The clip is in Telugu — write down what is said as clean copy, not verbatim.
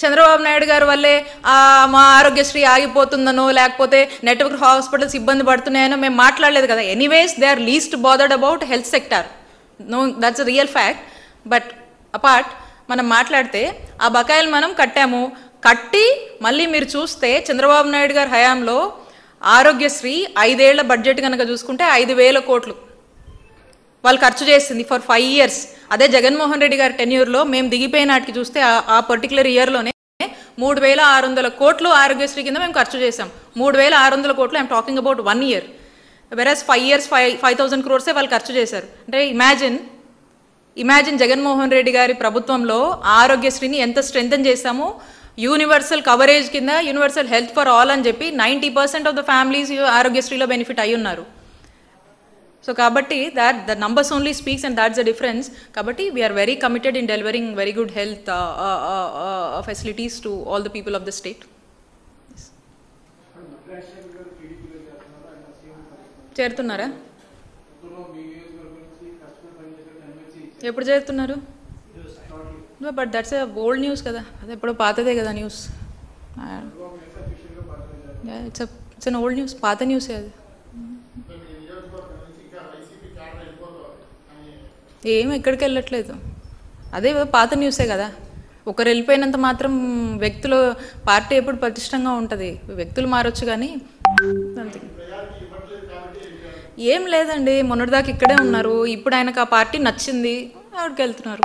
చంద్రబాబు నాయుడు గారి వల్లే మా ఆరోగ్యశ్రీ ఆగిపోతుందనో లేకపోతే నెట్వర్క్ హాస్పిటల్స్ ఇబ్బంది పడుతున్నాయనో మేము మాట్లాడలేదు కదా. Anyways they are least bothered about health sector. No, that's a real fact. But apart మనం మాట్లాడితే ఆ బకాయిలు మనం కట్టి మళ్ళీ మీరు చూస్తే చంద్రబాబు నాయుడు గారి హయాంలో ఆరోగ్యశ్రీ 5 ఏళ్ల బడ్జెట్ కనుక చూసుకుంటే 5,000 కోట్లు వాళ్ళు ఖర్చు చేసింది ఫర్ 5 years. అదే జగన్మోహన్ రెడ్డి గారి టెన్యూర్లో మేము దిగిపోయినాటికి చూస్తే ఆ పర్టికులర్ ఇయర్లోనే 3,600 కోట్లు ఆరోగ్యశ్రీ కింద మేము ఖర్చు చేసాం. 3,600 కోట్లు, I'm talking about 1 year. వెరాస్ 5 years 5,000 crores వాళ్ళు ఖర్చు చేశారు. అంటే ఇమాజిన్ జగన్మోహన్ రెడ్డి గారి ప్రభుత్వంలో ఆరోగ్యశ్రీని ఎంత స్ట్రెంథన్ చేశాము. యూనివర్సల్ కవరేజ్ కింద యూనివర్సల్ హెల్త్ ఫర్ ఆల్ అని చెప్పి 90% ఆఫ్ ద ఫ్యామిలీస్ ఆరోగ్యశ్రీలో బెనిఫిట్ అయి ఉన్నారు. సో కాబట్టి the numbers only speaks and that's the difference. కాబట్టి we're very committed in delivering very good health facilities to all the people of the state. చేరుతున్నారా? ఎప్పుడు చేరుతున్నారు? But that's a old news కదా, అది ఎప్పుడో పాతదే కదా news. It's an old news, పాత న్యూసే అది. ఏం ఎక్కడికి వెళ్ళట్లేదు, అదే పాత న్యూసే కదా. ఒకరు వెళ్ళిపోయినంత మాత్రం వ్యక్తులు పార్టీ ఎప్పుడు పటిష్టంగా ఉంటుంది, వ్యక్తులు మారొచ్చు కానీ ఏం లేదండి. మొన్నటిదాకా ఇక్కడే ఉన్నారు, ఇప్పుడు ఆయనకు ఆ పార్టీ నచ్చింది, ఆవిడకి వెళ్తున్నారు.